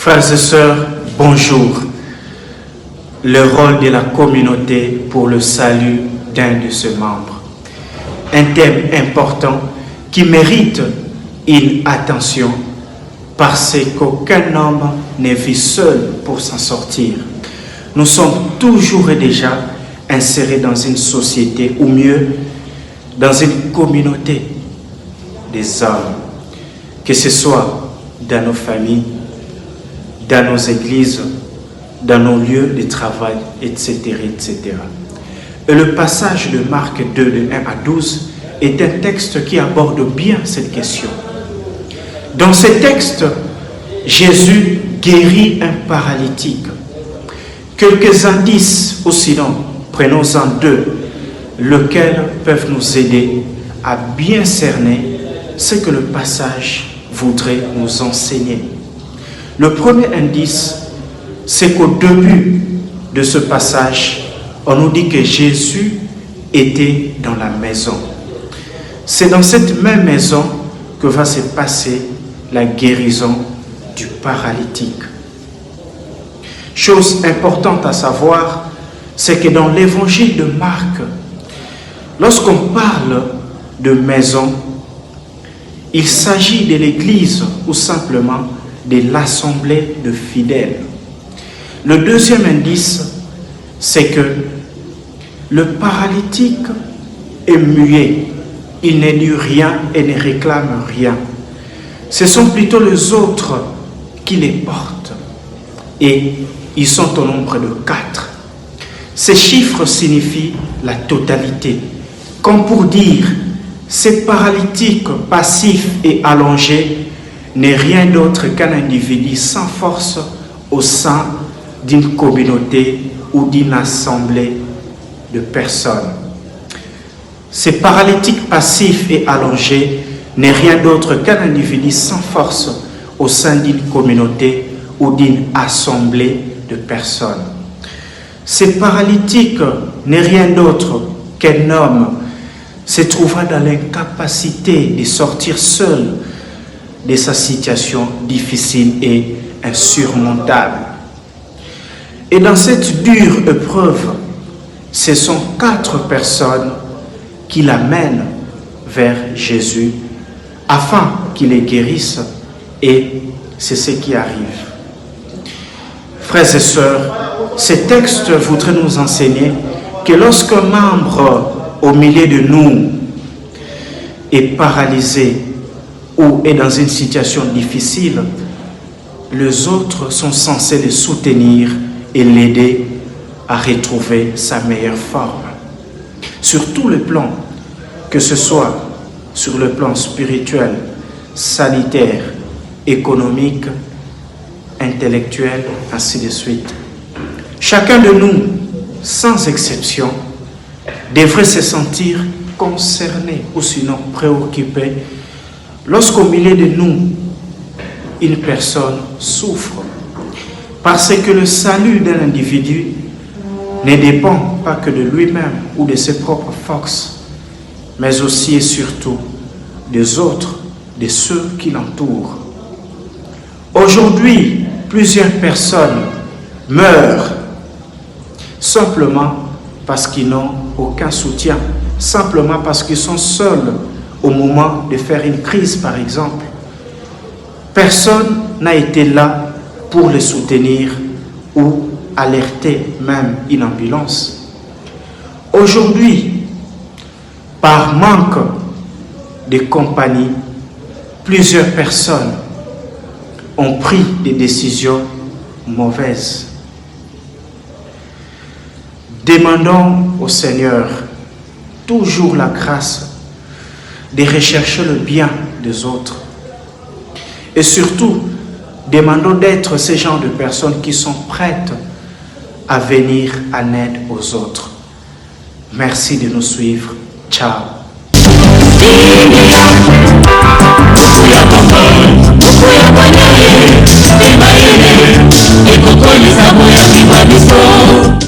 Frères et sœurs, bonjour. Le rôle de la communauté pour le salut d'un de ses membres. Un thème important qui mérite une attention parce qu'aucun homme ne vit seul pour s'en sortir. Nous sommes toujours et déjà insérés dans une société, ou mieux, dans une communauté des hommes, que ce soit dans nos familles, dans nos églises, dans nos lieux de travail, etc., etc. Et le passage de Marc 2, de 1 à 12, est un texte qui aborde bien cette question. Dans ce texte, Jésus guérit un paralytique. Quelques indices, ou sinon, prenons-en deux, lesquels peuvent nous aider à bien cerner ce que le passage voudrait nous enseigner. Le premier indice, c'est qu'au début de ce passage, on nous dit que Jésus était dans la maison. C'est dans cette même maison que va se passer la guérison du paralytique. Chose importante à savoir, c'est que dans l'évangile de Marc, lorsqu'on parle de maison, il s'agit de l'église ou simplement de l'assemblée de fidèles. Le deuxième indice, c'est que le paralytique est muet. Il ne dit rien et ne réclame rien. Ce sont plutôt les autres qui les portent. Et ils sont au nombre de 4. Ces chiffres signifient la totalité. Comme pour dire, ces paralytiques passifs et allongés n'est rien d'autre qu'un individu sans force au sein d'une communauté ou d'une assemblée de personnes. Ces paralytiques passifs et allongés n'est rien d'autre qu'un individu sans force au sein d'une communauté ou d'une assemblée de personnes. Ces paralytiques n'est rien d'autre qu'un homme se trouvant dans l'incapacité de sortir seul de sa situation difficile et insurmontable. Et dans cette dure épreuve, ce sont 4 personnes qui l'amènent vers Jésus afin qu'il les guérisse, et c'est ce qui arrive. Frères et sœurs, ce texte voudrait nous enseigner que lorsqu'un membre au milieu de nous est paralysé ou est dans une situation difficile, les autres sont censés le soutenir et l'aider à retrouver sa meilleure forme. Sur tous les plans, que ce soit sur le plan spirituel, sanitaire, économique, intellectuel, ainsi de suite. Chacun de nous, sans exception, devrait se sentir concerné ou sinon préoccupé lorsqu'au milieu de nous, une personne souffre. Parce que le salut d'un individu ne dépend pas que de lui-même ou de ses propres forces, mais aussi et surtout des autres, de ceux qui l'entourent. Aujourd'hui, plusieurs personnes meurent simplement parce qu'ils n'ont aucun soutien, simplement parce qu'ils sont seuls au moment de faire une crise, par exemple. Personne n'a été là pour les soutenir ou alerter même une ambulance. Aujourd'hui, par manque de compagnie, plusieurs personnes ont pris des décisions mauvaises. Demandons au Seigneur toujours la grâce de rechercher le bien des autres. Et surtout, demandons d'être ces gens de personnes qui sont prêtes à venir en aide aux autres. Merci de nous suivre. Ciao. Kuya